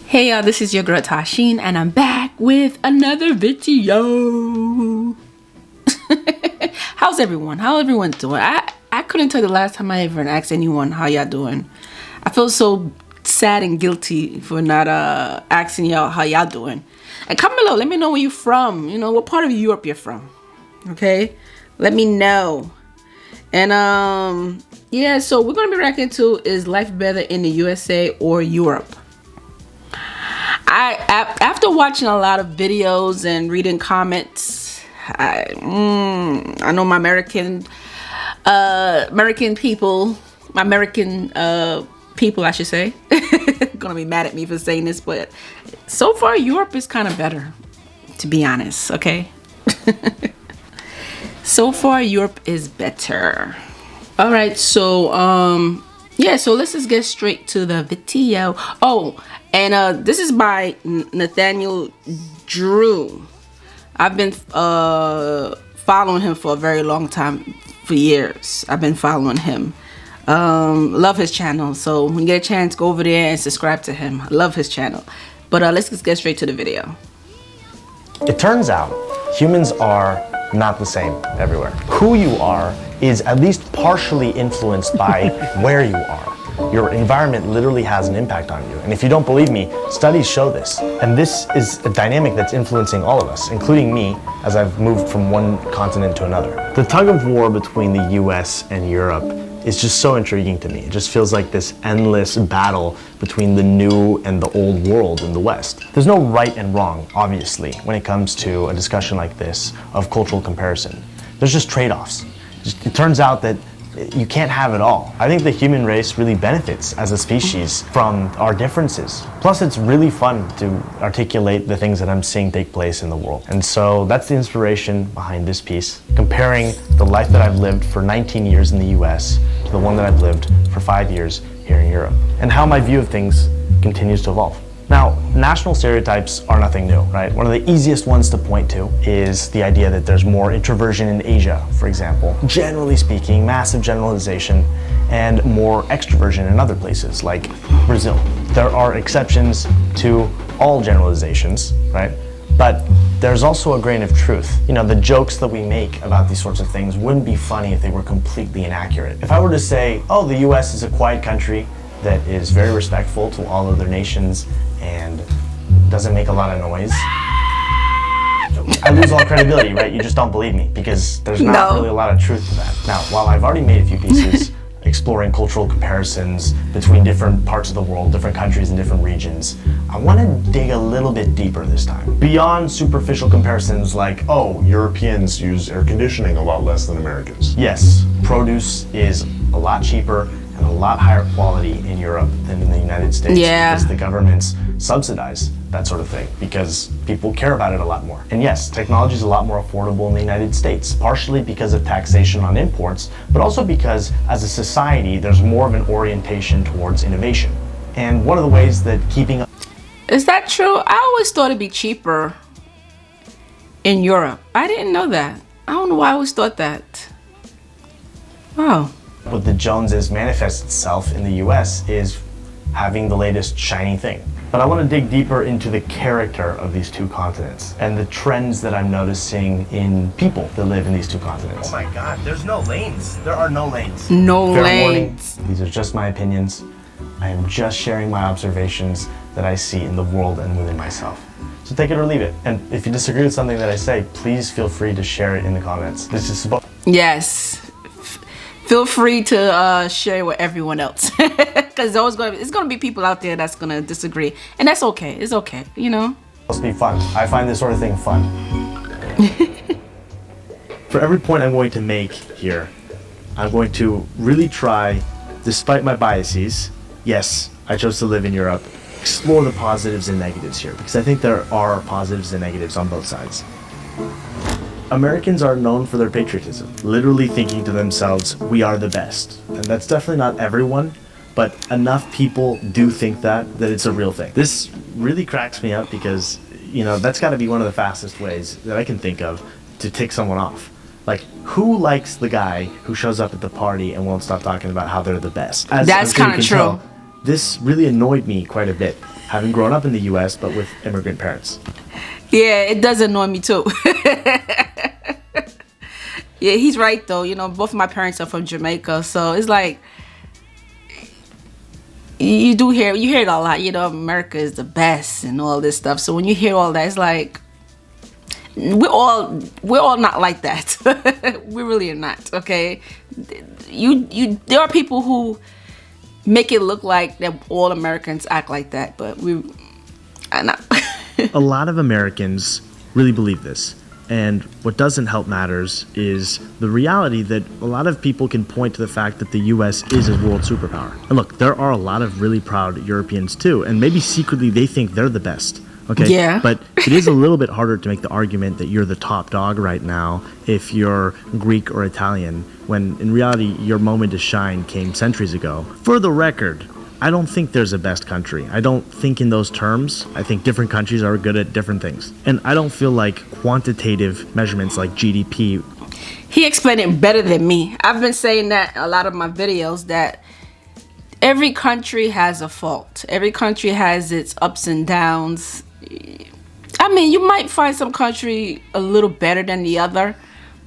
Hey y'all, this is your girl Tysheen and I'm back with another video. How's everyone? How everyone doing? I couldn't tell the last time I ever asked anyone how y'all doing. I feel so sad and guilty for not asking y'all how y'all doing. And comment below, let me know where you're from. You know, what part of Europe you're from. Okay? Let me know. And yeah, so we're gonna be reacting to, is life better in the USA or Europe? After watching a lot of videos and reading comments, I know my American people, I should say, gonna be mad at me for saying this, but so far Europe is kind of better, to be honest. Okay. So far Europe is better. All right, so yeah, so let's just get straight to the video. Oh, and this is by Nathaniel Drew. I've been following him for a very long time, for years. I've been following him. Love his channel. So when you get a chance, go over there and subscribe to him. I love his channel. But let's just get straight to the video. It turns out humans are not the same everywhere. Who you are is at least partially influenced by where you are. Your environment literally has an impact on you. And if you don't believe me, studies show this. And this is a dynamic that's influencing all of us, including me, as I've moved from one continent to another. The tug of war between the US and Europe is just so intriguing to me. It just feels like this endless battle between the new and the old world in the West. There's no right and wrong, obviously, when it comes to a discussion like this of cultural comparison. There's just trade-offs. It turns out that you can't have it all. I think the human race really benefits as a species from our differences. Plus, it's really fun to articulate the things that I'm seeing take place in the world. And so that's the inspiration behind this piece, comparing the life that I've lived for 19 years in the US to the one that I've lived for 5 years here in Europe, and how my view of things continues to evolve. Now, national stereotypes are nothing new, right? One of the easiest ones to point to is the idea that there's more introversion in Asia, for example. Generally speaking, massive generalization, and more extroversion in other places, like Brazil. There are exceptions to all generalizations, right? But there's also a grain of truth. You know, the jokes that we make about these sorts of things wouldn't be funny if they were completely inaccurate. If I were to say, oh, the US is a quiet country that is very respectful to all other nations and doesn't make a lot of noise, I lose all credibility, right? You just don't believe me because there's not really a lot of truth to that. Now, while I've already made a few pieces exploring cultural comparisons between different parts of the world, different countries and different regions, I want to dig a little bit deeper this time. Beyond superficial comparisons like, oh, Europeans use air conditioning a lot less than Americans. Yes, produce is a lot cheaper and a lot higher quality in Europe than in the United States. Yeah. Because the governments subsidize that sort of thing because people care about it a lot more. And yes, technology is a lot more affordable in the United States, partially because of taxation on imports, but also because as a society, there's more of an orientation towards innovation. And one of the ways that keeping up... Is that true? I always thought it'd be cheaper in Europe. I didn't know that. I don't know why I always thought that. Wow. What the Joneses manifests itself in the US is having the latest shiny thing. But I want to dig deeper into the character of these two continents and the trends that I'm noticing in people that live in these two continents. Oh my God, there's no lanes. There are no lanes. No Fair lanes. Warning, these are just my opinions. I am just sharing my observations that I see in the world and within myself. So take it or leave it. And if you disagree with something that I say, please feel free to share it in the comments. This is supposed... Yes. Feel free to share with everyone else, because it's gonna be people out there that's gonna disagree, and that's okay. It's okay, you know. It's supposed to be fun. I find this sort of thing fun. For every point I'm going to make here, I'm going to really try, despite my biases. Yes, I chose to live in Europe. Explore the positives and negatives here, because I think there are positives and negatives on both sides. Americans are known for their patriotism, literally thinking to themselves, we are the best. And that's definitely not everyone, but enough people do think that it's a real thing. This really cracks me up because, you know, that's got to be one of the fastest ways that I can think of to tick someone off. Like, who likes the guy who shows up at the party and won't stop talking about how they're the best? As That's I'm sure you kind of can true. tell, this really annoyed me quite a bit, having grown up in the U.S. but with immigrant parents. Yeah, it does annoy me too. Yeah, he's right though. You know, both of my parents are from Jamaica, so it's like you hear it a lot. You know, America is the best and all this stuff. So when you hear all that, it's like we're all not like that. We really are not. Okay, there are people who make it look like that all Americans act like that, but I know. A lot of Americans really believe this. And what doesn't help matters is the reality that a lot of people can point to the fact that the US is a world superpower. And look, there are a lot of really proud Europeans too, and maybe secretly they think they're the best. Okay. Yeah. But it is a little bit harder to make the argument that you're the top dog right now if you're Greek or Italian, when in reality your moment to shine came centuries ago. For the record, I don't think there's a best country. I don't think in those terms. I think different countries are good at different things. And I don't feel like quantitative measurements like GDP. He explained it better than me. I've been saying that a lot of my videos, that every country has a fault. Every country has its ups and downs. I mean, you might find some country a little better than the other,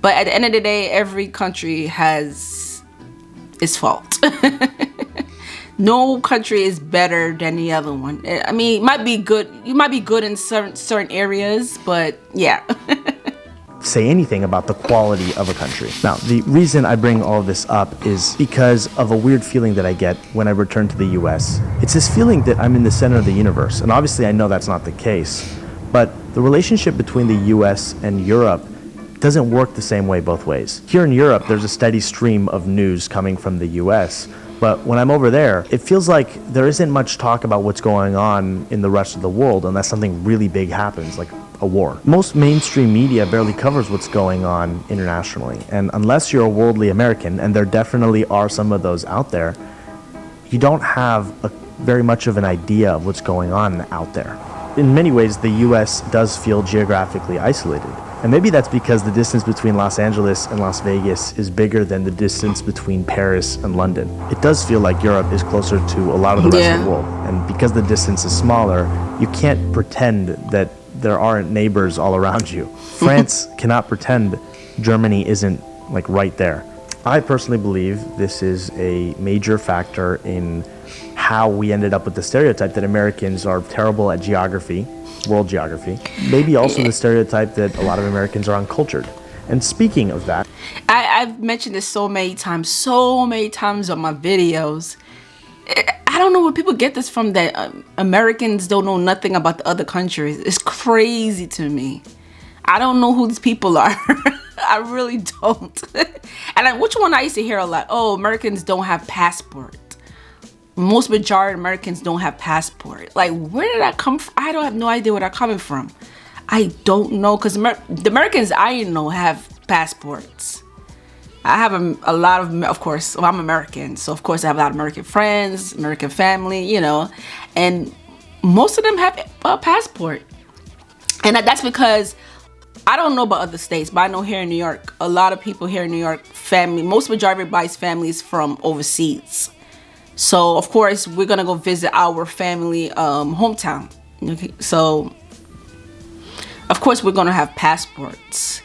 but at the end of the day, every country has its fault. No country is better than the other one. I mean, it might be good. You might be good in certain areas, but yeah. Say anything about the quality of a country. Now, the reason I bring all of this up is because of a weird feeling that I get when I return to the US. It's this feeling that I'm in the center of the universe, and obviously I know that's not the case, but the relationship between the US and Europe doesn't work the same way both ways. Here in Europe, there's a steady stream of news coming from the US, but when I'm over there, it feels like there isn't much talk about what's going on in the rest of the world unless something really big happens, like a war. Most mainstream media barely covers what's going on internationally, and unless you're a worldly American, and there definitely are some of those out there, you don't have very much of an idea of what's going on out there. In many ways, the US does feel geographically isolated. And maybe that's because the distance between Los Angeles and Las Vegas is bigger than the distance between Paris and London. It does feel like Europe is closer to a lot of the rest of the world. And because the distance is smaller, you can't pretend that there aren't neighbors all around you. France cannot pretend Germany isn't like right there. I personally believe this is a major factor in how we ended up with the stereotype that Americans are terrible at geography, world geography. Maybe also the stereotype that a lot of Americans are uncultured. And speaking of that, I've mentioned this so many times on my videos. I don't know where people get this from, that Americans don't know nothing about the other countries. It's crazy to me. I don't know who these people are. I really don't. And which one I used to hear a lot? Oh, Americans don't have passport. Most majority of Americans don't have passport. Like, where did that come from? I don't have no idea where that's coming from. I don't know, because the Americans I know have passports. I have a lot of course, well, I'm American, so of course I have a lot of American friends, American family, you know, and most of them have a passport. And that's because, I don't know about other states, but I know here in New York, a lot of people here in New York, most majority of everybody's family is from overseas. So of course we're gonna go visit our family hometown. Okay, so of course we're gonna have passports.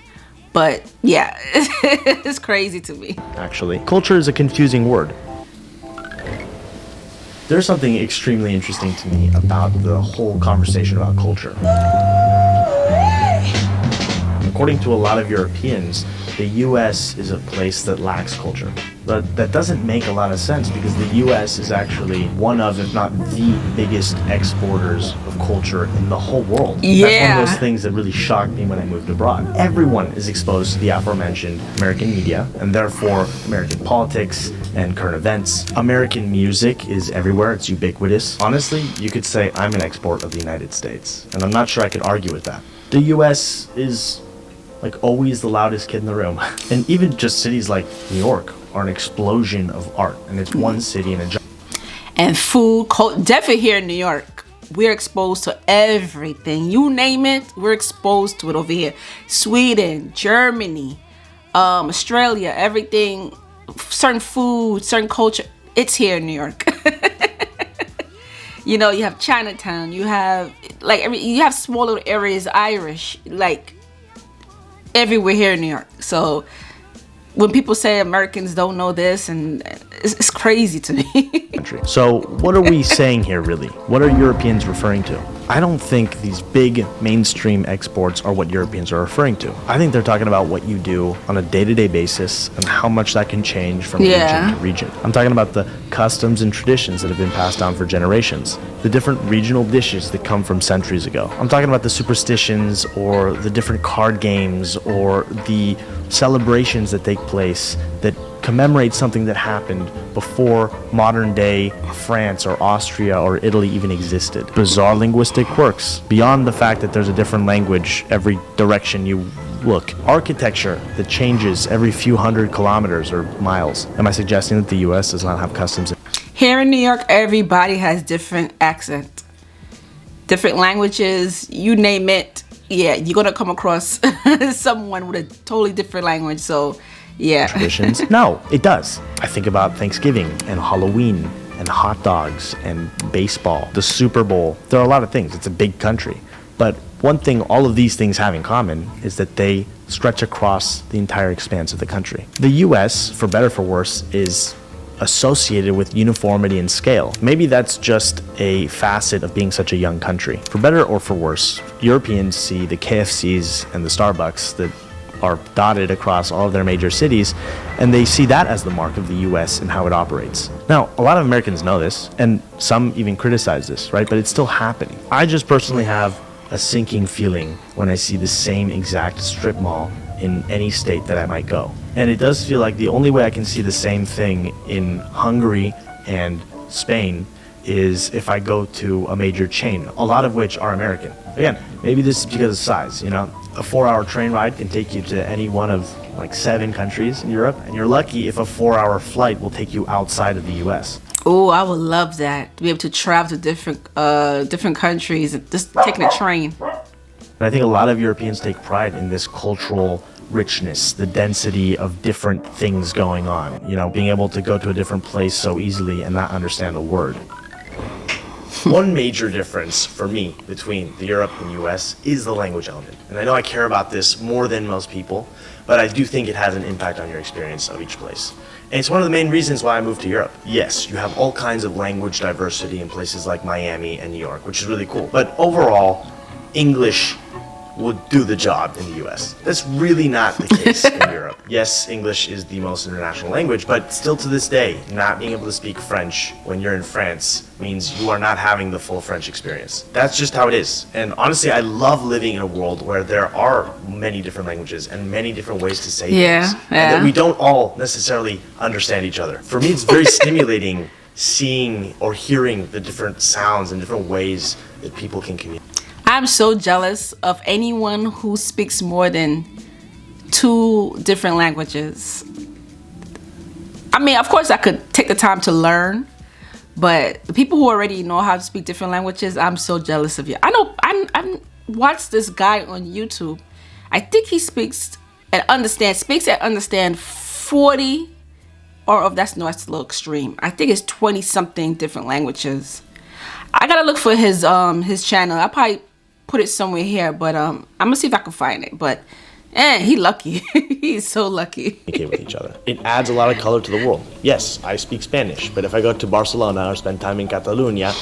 But yeah, it's crazy to me. actually, culture is a confusing word. There's something extremely interesting to me about the whole conversation about culture. According to a lot of Europeans, the US is a place that lacks culture. But that doesn't make a lot of sense, because the US is actually one of, if not the biggest exporters of culture in the whole world. Yeah. That's one of those things that really shocked me when I moved abroad. Everyone is exposed to the aforementioned American media, and therefore American politics and current events. American music is everywhere, it's ubiquitous. Honestly, you could say I'm an export of the United States, and I'm not sure I could argue with that. The US is like always the loudest kid in the room. And even just cities like New York are an explosion of art, and it's one city in a giant. And food, definitely here in New York, we're exposed to everything. You name it, we're exposed to it over here. Sweden, Germany, Australia, everything, certain food, certain culture, it's here in New York. You know, you have Chinatown, you have you have small little areas, Irish, like everywhere here in New York. So when people say Americans don't know this, and it's crazy to me. So what are we saying here, really? What are Europeans referring to? I don't think these big mainstream exports are what Europeans are referring to. I think they're talking about what you do on a day-to-day basis and how much that can change from region to region. I'm talking about the customs and traditions that have been passed down for generations, the different regional dishes that come from centuries ago. I'm talking about the superstitions or the different card games or the celebrations that take place that commemorate something that happened before modern day France or Austria or Italy even existed. Bizarre linguistic quirks, beyond the fact that there's a different language every direction you look. Architecture that changes every few hundred kilometers or miles. Am I suggesting that the US does not have customs? Here in New York, everybody has different accent, different languages, you name it. Yeah, you're gonna come across someone with a totally different language. So yeah. Traditions? No, it does. I think about Thanksgiving and Halloween and hot dogs and baseball, the Super Bowl. There are a lot of things. It's a big country. But one thing all of these things have in common is that they stretch across the entire expanse of the country. The US, for better or for worse, is associated with uniformity and scale. Maybe that's just a facet of being such a young country. For better or for worse, Europeans see the KFCs and the Starbucks that are dotted across all of their major cities, and they see that as the mark of the US and how it operates. Now, a lot of Americans know this, and some even criticize this, right? But it's still happening. I just personally have a sinking feeling when I see the same exact strip mall in any state that I might go. And it does feel like the only way I can see the same thing in Hungary and Spain is if I go to a major chain, a lot of which are American. Again, maybe this is because of size, you know? A 4-hour train ride can take you to any one of like 7 countries in Europe, and you're lucky if a 4-hour flight will take you outside of the US. Oh, I would love that, to be able to travel to different countries, just taking a train. And I think a lot of Europeans take pride in this cultural richness, the density of different things going on. You know, being able to go to a different place so easily and not understand a word. One major difference for me between the Europe and US is the language element. And I know I care about this more than most people, but I do think it has an impact on your experience of each place. And it's one of the main reasons why I moved to Europe. Yes, you have all kinds of language diversity in places like Miami and New York, which is really cool. But overall, English would do the job in the US. That's really not the case in Europe. Yes, English is the most international language, but still to this day, not being able to speak French when you're in France means you are not having the full French experience. That's just how it is. And honestly, I love living in a world where there are many different languages and many different ways to say things. And that we don't all necessarily understand each other. For me, it's very stimulating seeing or hearing the different sounds and different ways that people can communicate. I'm so jealous of anyone who speaks more than 2 different languages. I mean, of course I could take the time to learn, but the people who already know how to speak different languages, I'm so jealous of you. I know, I watched this guy on YouTube. I think he speaks and understands 40, or that's a little extreme. I think it's 20 something different languages. I gotta look for his channel. I'll probably put it somewhere here, but I'm gonna see if I can find it. But he lucky. He's so lucky. Communicate with each other. It adds a lot of color to the world. Yes, I speak Spanish, but if I go to Barcelona or spend time in Catalonia,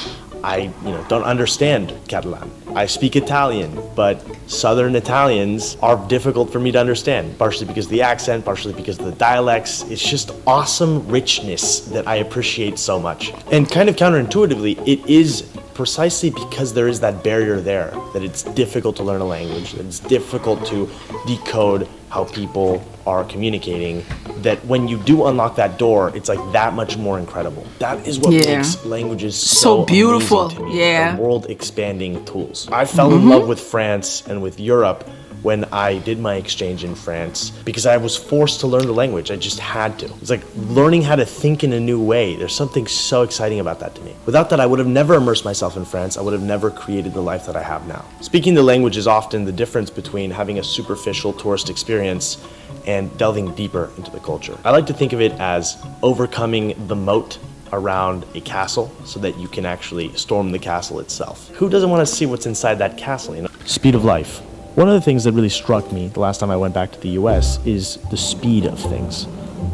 I don't understand Catalan. I speak Italian, but Southern Italians are difficult for me to understand, partially because of the accent, partially because of the dialects. It's just awesome richness that I appreciate so much. And kind of counterintuitively, it is precisely because there is that barrier there, that it's difficult to learn a language, that it's difficult to decode how people are communicating, that when you do unlock that door, it's like that much more incredible. That is what makes languages so beautiful. Amazing to me. World expanding tools. I fell in love with France and with Europe when I did my exchange in France because I was forced to learn the language. I just had to. It's like learning how to think in a new way. There's something so exciting about that to me. Without that, I would have never immersed myself in France. I would have never created the life that I have now. Speaking the language is often the difference between having a superficial tourist experience and delving deeper into the culture. I like to think of it as overcoming the moat around a castle so that you can actually storm the castle itself. Who doesn't want to see what's inside that castle, you know? Speed of life. One of the things that really struck me the last time I went back to the US is the speed of things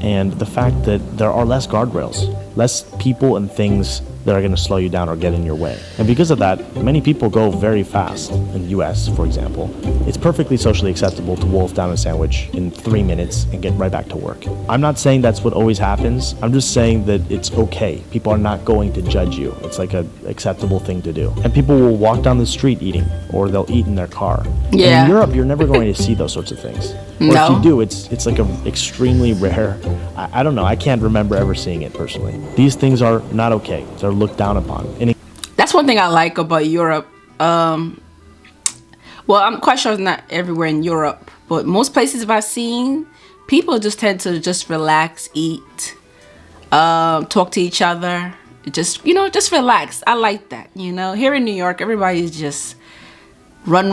and the fact that there are less guardrails, less people and things that are going to slow you down or get in your way. And because of that, many people go very fast. In the US, for example, it's perfectly socially acceptable to wolf down a sandwich in 3 minutes and get right back to work. I'm not saying that's what always happens. I'm just saying that it's okay. People are not going to judge you. It's like an acceptable thing to do. And people will walk down the street eating, or they'll eat in their car. Yeah. And in Europe, you're never going to see those sorts of things. Or No. if you do, it's like an extremely rare, I don't know, I can't remember ever seeing it personally. These things are not okay. They're looked down upon. And That's one thing I like about Europe. Well, I'm quite sure it's not everywhere in Europe, but most places I've seen, people just tend to just relax, eat, talk to each other, just relax. I like that. Here in New York, everybody's just run.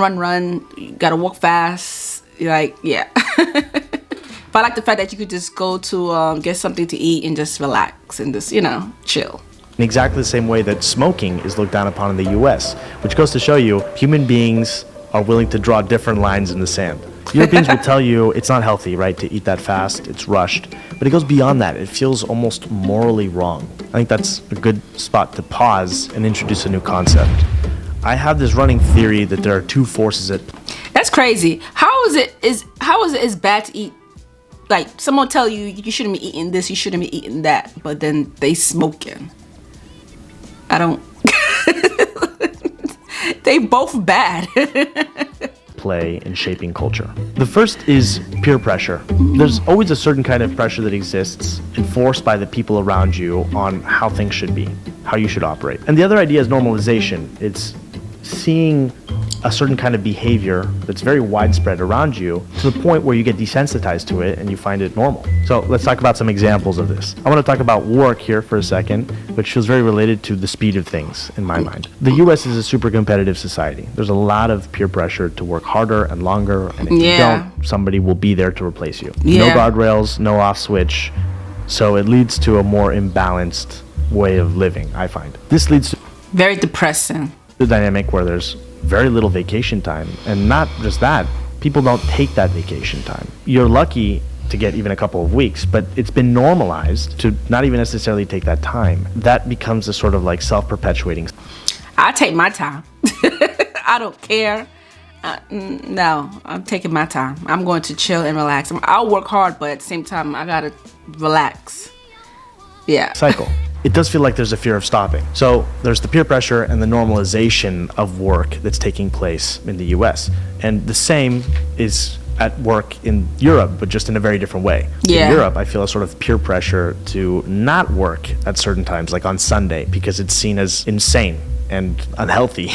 You gotta walk fast. Yeah. But I like the fact that you could just go to get something to eat and just relax and just, chill. in exactly the same way that smoking is looked down upon in the US, which goes to show you human beings are willing to draw different lines in the sand. Europeans will tell you it's not healthy, right, to eat that fast, it's rushed, but it goes beyond that. It feels almost morally wrong. I think that's a good spot to pause and introduce a new concept. I have this running theory that there are two forces at That's crazy. How is it as bad to eat? Like, someone tell you shouldn't be eating this, you shouldn't be eating that, but then they smoking. I don't. They both bad. play in shaping culture. The first is peer pressure. There's always a certain kind of pressure that exists enforced by the people around you on how things should be, how you should operate. And the other idea is normalization. It's seeing a certain kind of behavior that's very widespread around you to the point where you get desensitized to it and you find it normal. So let's talk about some examples of this. I want to talk about work here for a second, which feels very related to the speed of things in my mind. The US is a super competitive society. There's a lot of peer pressure to work harder and longer, and if you don't, somebody will be there to replace you. No guardrails, no off switch. So it leads to a more imbalanced way of living, I find. This leads to very depressing. The dynamic where there's very little vacation time, and not just that, people don't take that vacation time. You're lucky to get even a couple of weeks, but it's been normalized to not even necessarily take that time. That becomes a sort of like self-perpetuating. I take my time. I don't care. No, I'm taking my time. I'm going to chill and relax. I'll work hard, but at the same time, I gotta relax. Yeah. Cycle. It does feel like there's a fear of stopping. So there's the peer pressure and the normalization of work that's taking place in the US. And the same is at work in Europe, but just in a very different way. Yeah. In Europe, I feel a sort of peer pressure to not work at certain times, like on Sunday, because it's seen as insane and unhealthy.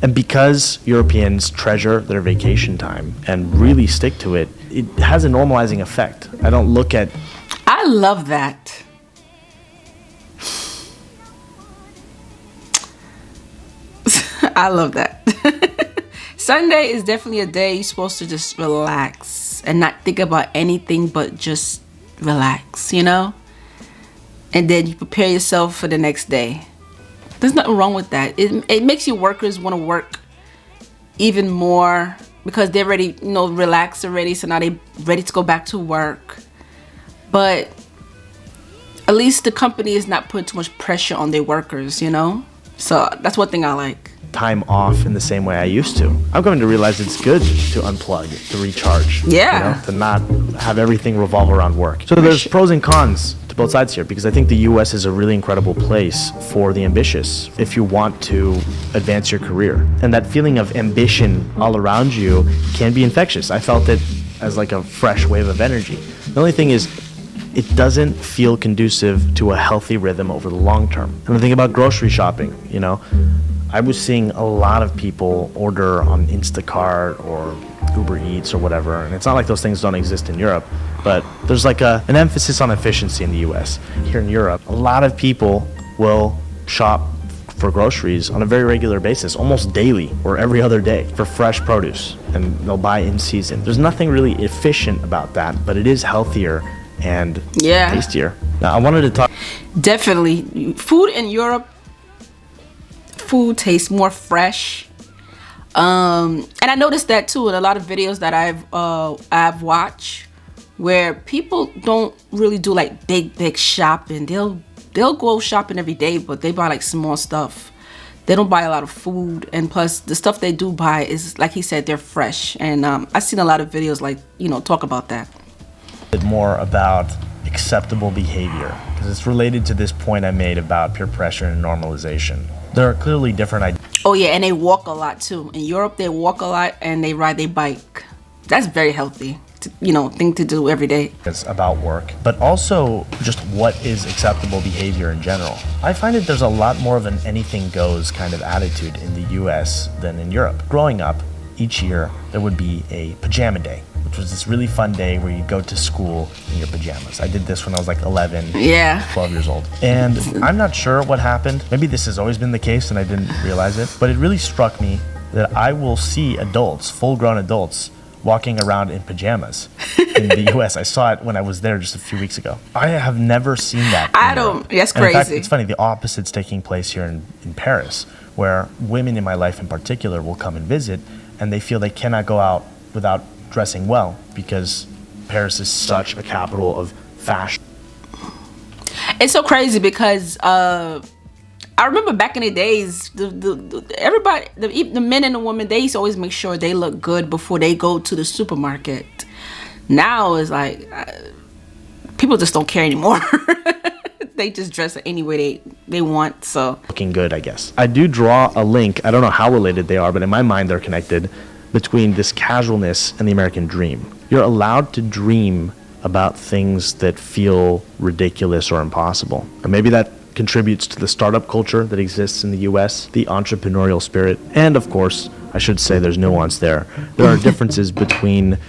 And because Europeans treasure their vacation time and really stick to it, it has a normalizing effect. I don't look at... I love that. I love that. Sunday is definitely a day you're supposed to just relax and not think about anything but just relax, And then you prepare yourself for the next day. There's nothing wrong with that. It makes your workers want to work even more because they're ready, relaxed already, so now they're ready to go back to work. But at least the company is not putting too much pressure on their workers, So that's one thing I like. Time off in the same way I used to. I'm coming to realize it's good to unplug, to recharge. Yeah. To not have everything revolve around work. So there's pros and cons to both sides here, because I think the US is a really incredible place for the ambitious if you want to advance your career. And that feeling of ambition all around you can be infectious. I felt it as like a fresh wave of energy. The only thing is, it doesn't feel conducive to a healthy rhythm over the long term. And I think about grocery shopping, I was seeing a lot of people order on Instacart or Uber Eats or whatever, and it's not like those things don't exist in Europe, but there's like an emphasis on efficiency in the US. Here in Europe, a lot of people will shop for groceries on a very regular basis, almost daily or every other day, for fresh produce, and they'll buy in season. There's nothing really efficient about that, but it is healthier and tastier. Now, I wanted to talk. Definitely, food in Europe, food tastes more fresh. And I noticed that too in a lot of videos that I've watched, where people don't really do like big shopping. They'll go shopping every day, but they buy like small stuff. They don't buy a lot of food, and plus the stuff they do buy is, like he said, they're fresh. And I've seen a lot of videos like, talk about that. More about acceptable behavior, because it's related to this point I made about peer pressure and normalization. There are clearly different ideas. Oh yeah, and they walk a lot too. In Europe, they walk a lot and they ride their bike. That's very healthy. Thing to do every day. It's about work, but also just what is acceptable behavior in general. I find that there's a lot more of an anything goes kind of attitude in the US than in Europe. Growing up, each year there would be a pajama day, which was this really fun day where you'd go to school in your pajamas. I did this when I was like 11, 12 years old. And I'm not sure what happened. Maybe this has always been the case and I didn't realize it, but it really struck me that I will see adults, full-grown adults, walking around in pajamas in the US. I saw it when I was there just a few weeks ago. I have never seen that. That's crazy. In fact, it's funny, the opposite's taking place here in Paris, where women in my life in particular will come and visit, and they feel they cannot go out without dressing well, because Paris is such a capital of fashion. It's so crazy because I remember back in the days, everybody, the men and the women, they used to always make sure they look good before they go to the supermarket. Now it's like people just don't care anymore. They just dress any way they want. So looking good, I guess. I do draw a link. I don't know how related they are, but in my mind they're connected, between this casualness and the American dream. You're allowed to dream about things that feel ridiculous or impossible. And maybe that contributes to the startup culture that exists in the US, the entrepreneurial spirit, and of course, I should say there's nuance there. There are differences between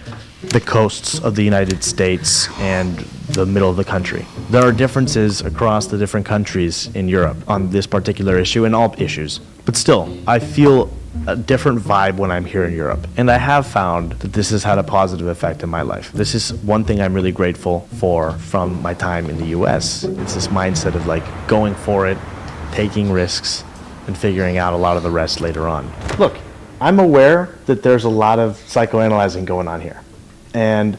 the coasts of the United States and the middle of the country. There are differences across the different countries in Europe on this particular issue and all issues. But still, I feel a different vibe when I'm here in Europe. And I have found that this has had a positive effect in my life. This is one thing I'm really grateful for from my time in the US. It's this mindset of like going for it, taking risks, and figuring out a lot of the rest later on. Look, I'm aware that there's a lot of psychoanalyzing going on here. And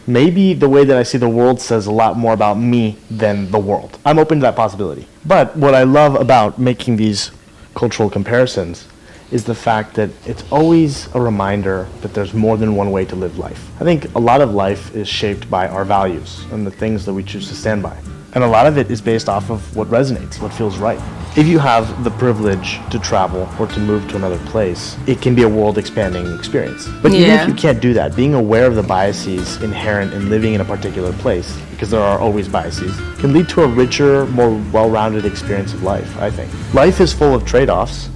maybe the way that I see the world says a lot more about me than the world. I'm open to that possibility. But what I love about making these cultural comparisons is the fact that it's always a reminder that there's more than one way to live life. I think a lot of life is shaped by our values and the things that we choose to stand by. And a lot of it is based off of what resonates, what feels right. If you have the privilege to travel or to move to another place, it can be a world-expanding experience. But even if you can't do that, being aware of the biases inherent in living in a particular place, because there are always biases, can lead to a richer, more well-rounded experience of life, I think. Life is full of trade-offs,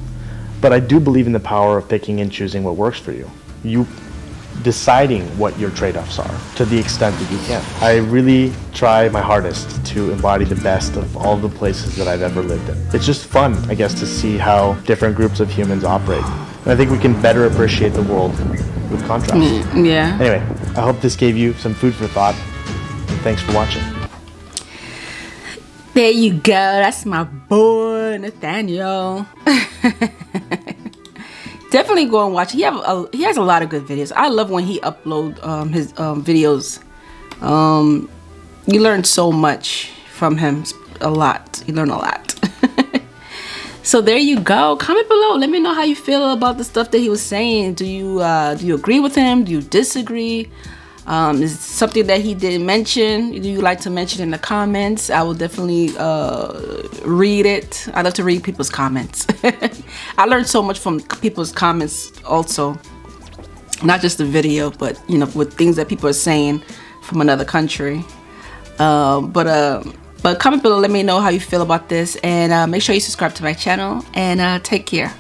but I do believe in the power of picking and choosing what works for you. You deciding what your trade-offs are to the extent that you can. I really try my hardest to embody the best of all the places that I've ever lived in. It's just fun, I guess, to see how different groups of humans operate. And I think we can better appreciate the world with contrast. Yeah. Anyway, I hope this gave you some food for thought. And thanks for watching. There you go. That's my boy, Nathaniel. Definitely go and watch. He has a lot of good videos. I love when he upload his videos. You learn so much from him. A lot. You learn a lot. So there you go. Comment below. Let me know how you feel about the stuff that he was saying. Do you agree with him? Do you disagree? Is it something that he didn't mention? Do you like to mention in the comments? I will definitely read it. I love to read people's comments. I learned so much from people's comments also. Not just the video, but with things that people are saying from another country. But comment below, let me know how you feel about this, and make sure you subscribe to my channel, and take care.